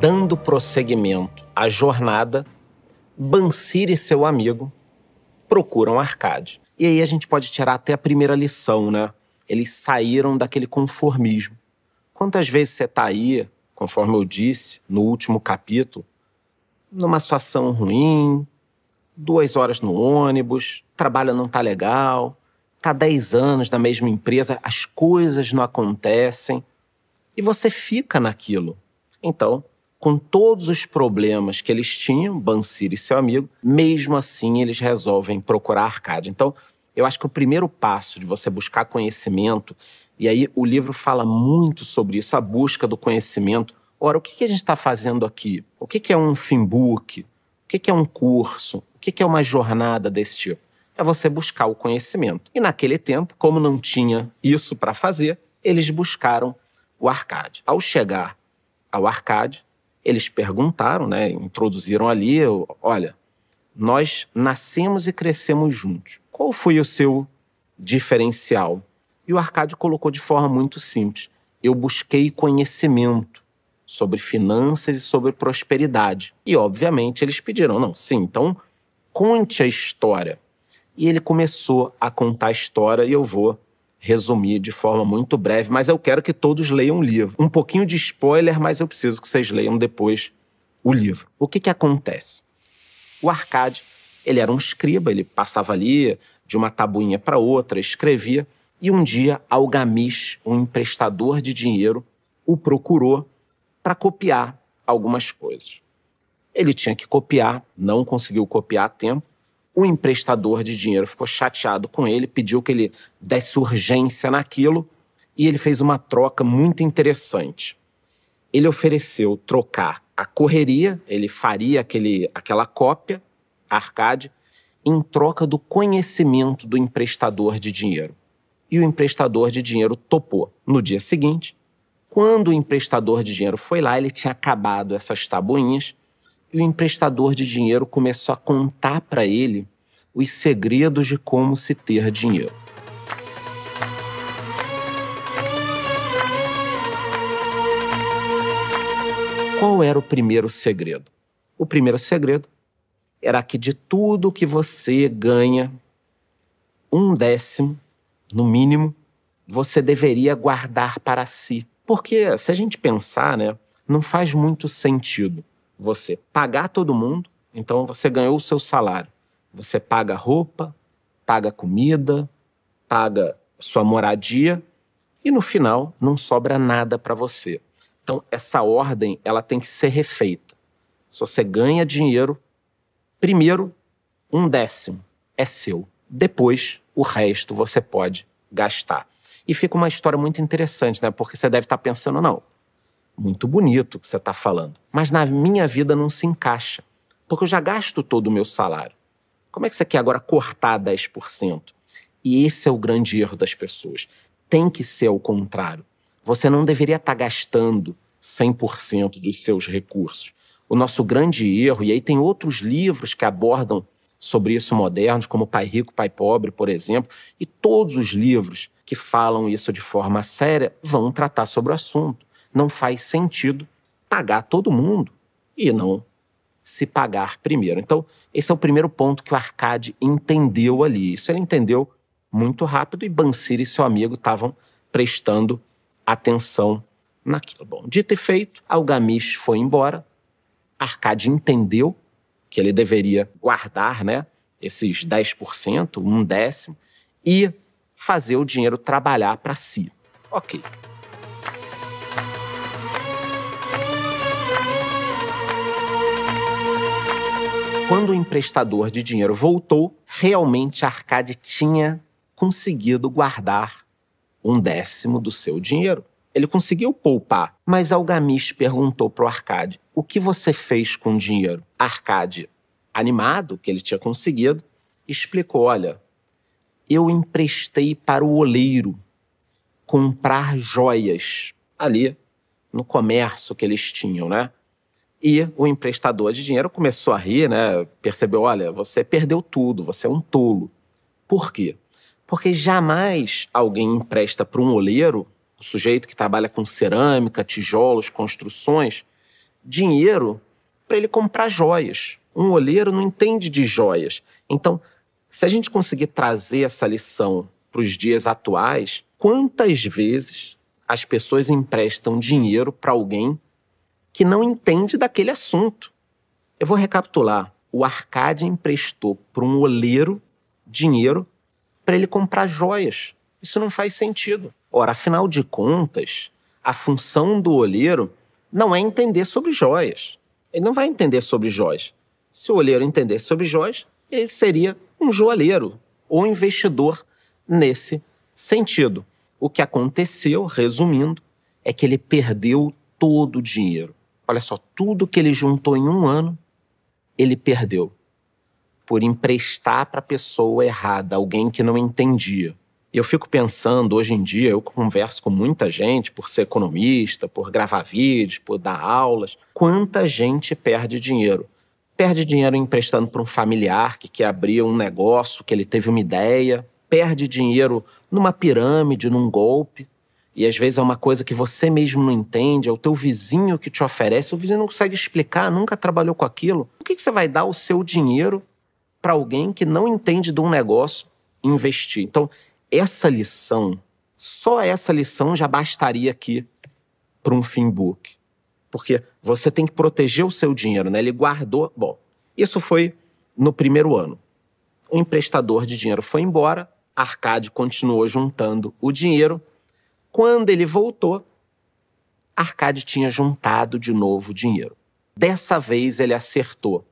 Dando prosseguimento à jornada, Bansir e seu amigo procuram Arcade. E aí a gente pode tirar até a primeira lição, né? Eles saíram daquele conformismo. Quantas vezes você tá aí, conforme eu disse no último capítulo, numa situação ruim, 2 horas no ônibus, o trabalho não tá legal, tá 10 anos na mesma empresa, as coisas não acontecem e você fica naquilo. Então, com todos os problemas que eles tinham, Bansir e seu amigo, mesmo assim eles resolvem procurar Arcade. Então, eu acho que o primeiro passo de você buscar conhecimento, e aí o livro fala muito sobre isso, a busca do conhecimento. Ora, o que a gente está fazendo aqui? O que é um Finbook? O que é um curso? O que é uma jornada desse tipo? É você buscar o conhecimento. E naquele tempo, como não tinha isso para fazer, eles buscaram o Arcade. Ao chegar ao Arcade, eles perguntaram, né, introduziram ali, olha, nós nascemos e crescemos juntos. Qual foi o seu diferencial? E o Arcade colocou de forma muito simples. Eu busquei conhecimento sobre finanças e sobre prosperidade. E, obviamente, eles pediram, não, sim, então conte a história. E ele começou a contar a história e eu vou resumir de forma muito breve, mas eu quero que todos leiam o livro. Um pouquinho de spoiler, mas eu preciso que vocês leiam depois o livro. O que acontece? O Arcade, ele era um escriba, ele passava ali de uma tabuinha para outra, escrevia, e um dia Algamish, um emprestador de dinheiro, o procurou para copiar algumas coisas. Ele tinha que copiar, não conseguiu copiar a tempo. O emprestador de dinheiro ficou chateado com ele, pediu que ele desse urgência naquilo e ele fez uma troca muito interessante. Ele ofereceu trocar a correria, ele faria aquela cópia, Arcade, em troca do conhecimento do emprestador de dinheiro. E o emprestador de dinheiro topou. No dia seguinte, quando o emprestador de dinheiro foi lá, ele tinha acabado essas tabuinhas e o emprestador de dinheiro começou a contar para ele os segredos de como se ter dinheiro. Qual era o primeiro segredo? O primeiro segredo era que de tudo que você ganha, 1/10, no mínimo, você deveria guardar para si. Porque, se a gente pensar, né, não faz muito sentido você pagar todo mundo, então você ganhou o seu salário. Você paga roupa, paga comida, paga sua moradia e no final não sobra nada para você. Então essa ordem ela tem que ser refeita. Se você ganha dinheiro, primeiro 1/10 é seu. Depois o resto você pode gastar. E fica uma história muito interessante, né? Porque você deve estar pensando, não, muito bonito o que você está falando, mas na minha vida não se encaixa, porque eu já gasto todo o meu salário. Como é que você quer agora cortar 10%? E esse é o grande erro das pessoas. Tem que ser ao contrário. Você não deveria estar gastando 100% dos seus recursos. O nosso grande erro, e aí tem outros livros que abordam sobre isso modernos, como Pai Rico, Pai Pobre, por exemplo, e todos os livros que falam isso de forma séria vão tratar sobre o assunto. Não faz sentido pagar todo mundo e não se pagar primeiro. Então, esse é o primeiro ponto que o Arcade entendeu ali. Isso ele entendeu muito rápido e Bansir e seu amigo estavam prestando atenção naquilo. Bom, dito e feito, Algamish foi embora. Arcade entendeu que ele deveria guardar, né, esses 10%, 1/10, e fazer o dinheiro trabalhar para si. Ok. Quando o emprestador de dinheiro voltou, realmente Arcade tinha conseguido guardar 1/10 do seu dinheiro. Ele conseguiu poupar, mas Algamish perguntou para o Arcade, o que você fez com o dinheiro? Arcade, animado que ele tinha conseguido, explicou, olha, eu emprestei para o oleiro comprar joias ali no comércio que eles tinham, né? E o emprestador de dinheiro começou a rir, né? Percebeu, olha, você perdeu tudo, você é um tolo. Por quê? Porque jamais alguém empresta para um oleiro, o sujeito que trabalha com cerâmica, tijolos, construções, dinheiro para ele comprar joias. Um olheiro não entende de joias. Então, se a gente conseguir trazer essa lição para os dias atuais, quantas vezes as pessoas emprestam dinheiro para alguém que não entende daquele assunto? Eu vou recapitular. O Arcade emprestou para um olheiro dinheiro para ele comprar joias. Isso não faz sentido. Ora, afinal de contas, a função do olheiro não é entender sobre joias. Ele não vai entender sobre joias. Se o olheiro entendesse sobre joias, ele seria um joalheiro ou investidor nesse sentido. O que aconteceu, resumindo, é que ele perdeu todo o dinheiro. Olha só, tudo que ele juntou em um ano, ele perdeu por emprestar para a pessoa errada, alguém que não entendia. E eu fico pensando, hoje em dia, eu converso com muita gente, por ser economista, por gravar vídeos, por dar aulas, quanta gente perde dinheiro. Perde dinheiro emprestando para um familiar que quer abrir um negócio, que ele teve uma ideia, perde dinheiro numa pirâmide, num golpe, e às vezes é uma coisa que você mesmo não entende, é o teu vizinho que te oferece, o vizinho não consegue explicar, nunca trabalhou com aquilo. Por que você vai dar o seu dinheiro para alguém que não entende de um negócio investir? Então, essa lição, só essa lição já bastaria aqui para um Finbook. Porque você tem que proteger o seu dinheiro, né? Ele guardou... Bom, isso foi no primeiro ano. O emprestador de dinheiro foi embora, Arcade continuou juntando o dinheiro. Quando ele voltou, Arcade tinha juntado de novo o dinheiro. Dessa vez ele acertou,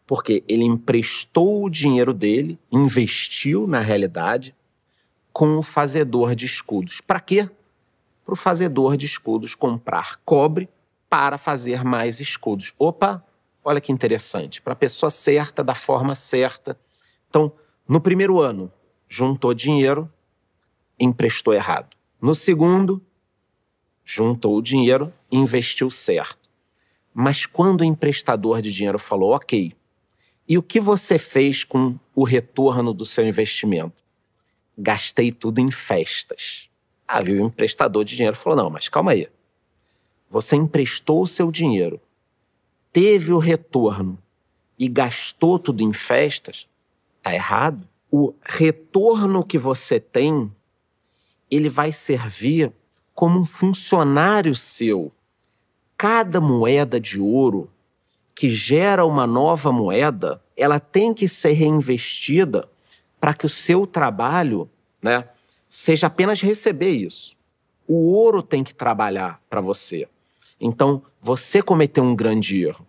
porque ele emprestou o dinheiro dele, investiu na realidade, com o fazedor de escudos. Para quê? Para o fazedor de escudos comprar cobre para fazer mais escudos. Opa, olha que interessante. Para a pessoa certa, da forma certa. Então, no primeiro ano, juntou dinheiro, emprestou errado. No segundo, juntou o dinheiro, investiu certo. Mas quando o emprestador de dinheiro falou, ok, e o que você fez com o retorno do seu investimento? Gastei tudo em festas. Viu? O emprestador de dinheiro falou, não, mas calma aí. Você emprestou o seu dinheiro, teve o retorno e gastou tudo em festas? Tá errado. O retorno que você tem, ele vai servir como um funcionário seu. Cada moeda de ouro que gera uma nova moeda, ela tem que ser reinvestida para que o seu trabalho, né, seja apenas receber isso. O ouro tem que trabalhar para você. Então, você cometeu um grande erro.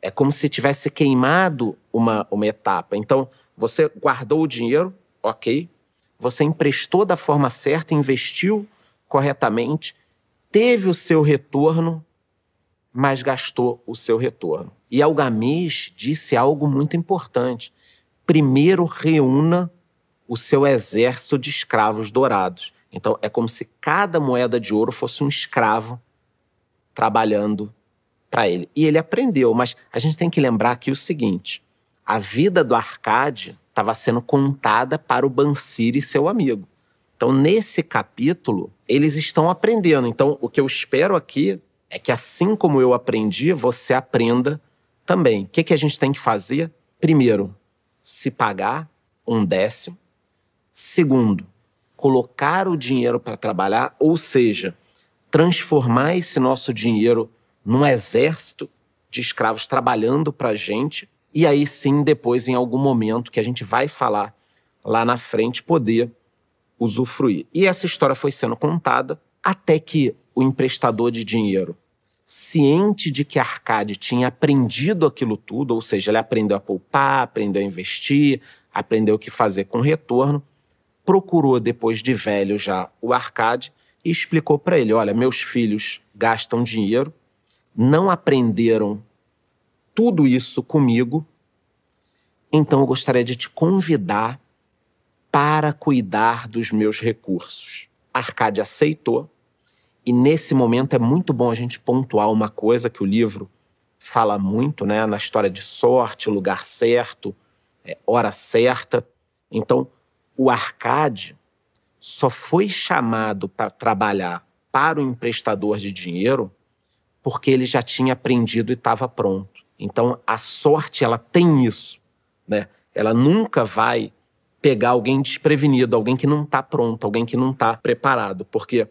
É como se tivesse queimado uma etapa. Então, você guardou o dinheiro, ok. Você emprestou da forma certa, investiu corretamente, teve o seu retorno, mas gastou o seu retorno. E Algamês disse algo muito importante. Primeiro reúna o seu exército de escravos dourados. Então, é como se cada moeda de ouro fosse um escravo trabalhando para ele. E ele aprendeu, mas a gente tem que lembrar aqui o seguinte, a vida do Arcade estava sendo contada para o Bansir e seu amigo. Então, nesse capítulo, eles estão aprendendo. Então, o que eu espero aqui é que, assim como eu aprendi, você aprenda também. O que a gente tem que fazer? Primeiro, se pagar 1/10. Segundo, colocar o dinheiro para trabalhar, ou seja, transformar esse nosso dinheiro num exército de escravos trabalhando para a gente, e aí sim, depois, em algum momento que a gente vai falar lá na frente, poder usufruir. E essa história foi sendo contada até que o emprestador de dinheiro, ciente de que Arcade tinha aprendido aquilo tudo, ou seja, ele aprendeu a poupar, aprendeu a investir, aprendeu o que fazer com retorno, procurou depois de velho já o Arcade e explicou para ele, olha, meus filhos gastam dinheiro, não aprenderam tudo isso comigo, então eu gostaria de te convidar para cuidar dos meus recursos. Arcade aceitou, e nesse momento é muito bom a gente pontuar uma coisa que o livro fala muito, né, na história de sorte, lugar certo, hora certa. Então, o Arcade só foi chamado para trabalhar para o emprestador de dinheiro porque ele já tinha aprendido e estava pronto. Então, a sorte, ela tem isso, né? Ela nunca vai pegar alguém desprevenido, alguém que não está pronto, alguém que não está preparado, porque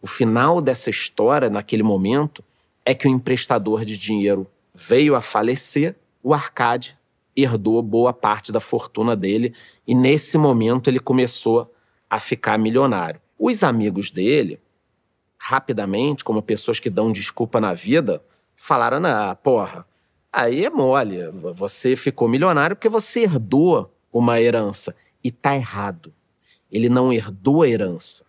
o final dessa história, naquele momento, é que o emprestador de dinheiro veio a falecer, o Arcade herdou boa parte da fortuna dele e, nesse momento, ele começou a ficar milionário. Os amigos dele, rapidamente, como pessoas que dão desculpa na vida, falaram, não, porra, aí é mole, você ficou milionário porque você herdou uma herança. E tá errado. Ele não herdou a herança.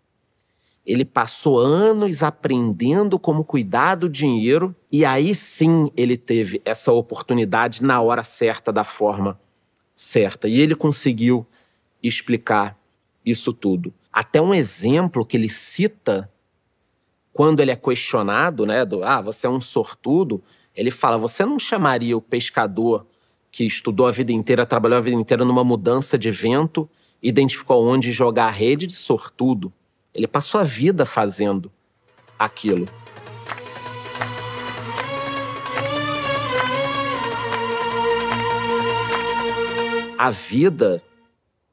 Ele passou anos aprendendo como cuidar do dinheiro e aí sim ele teve essa oportunidade na hora certa, da forma certa. E ele conseguiu explicar isso tudo. Até um exemplo que ele cita quando ele é questionado, né, você é um sortudo, ele fala, você não chamaria o pescador que estudou a vida inteira, trabalhou a vida inteira numa mudança de vento, identificou onde jogar a rede, de sortudo? Ele passou a vida fazendo aquilo. A vida,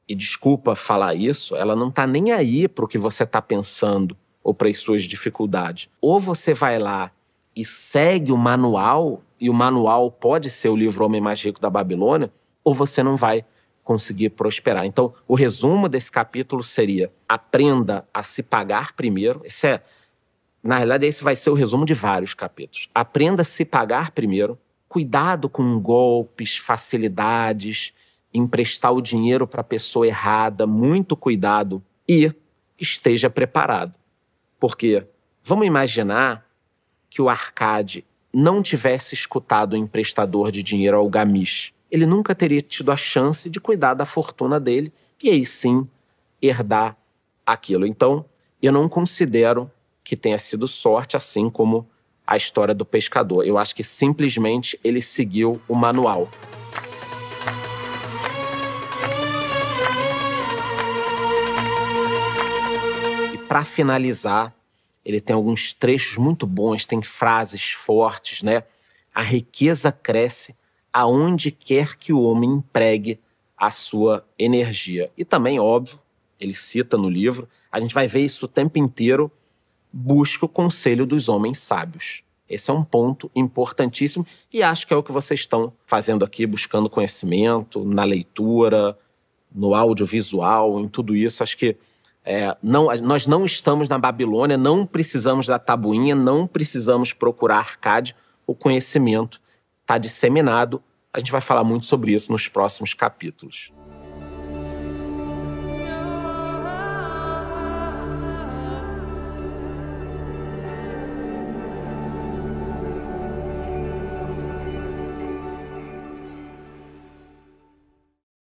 e desculpa falar isso, ela não tá nem aí pro que você tá pensando ou para as suas dificuldades. Ou você vai lá e segue o manual, e o manual pode ser o livro Homem Mais Rico da Babilônia, ou você não vai conseguir prosperar. Então, o resumo desse capítulo seria: aprenda a se pagar primeiro. Na realidade, esse vai ser o resumo de vários capítulos. Aprenda a se pagar primeiro. Cuidado com golpes, facilidades, emprestar o dinheiro para a pessoa errada, muito cuidado. E esteja preparado. Porque vamos imaginar que o Arcade não tivesse escutado o emprestador de dinheiro ao Gamish. Ele nunca teria tido a chance de cuidar da fortuna dele e aí sim herdar aquilo. Então, eu não considero que tenha sido sorte, assim como a história do pescador. Eu acho que simplesmente ele seguiu o manual. E para finalizar, ele tem alguns trechos muito bons, tem frases fortes, né? A riqueza cresce aonde quer que o homem empregue a sua energia. E também, óbvio, ele cita no livro, a gente vai ver isso o tempo inteiro, busca o conselho dos homens sábios. Esse é um ponto importantíssimo e acho que é o que vocês estão fazendo aqui, buscando conhecimento na leitura, no audiovisual, em tudo isso. Acho que nós não estamos na Babilônia, não precisamos da tabuinha, não precisamos procurar Arcade. O conhecimento está disseminado. A gente vai falar muito sobre isso nos próximos capítulos.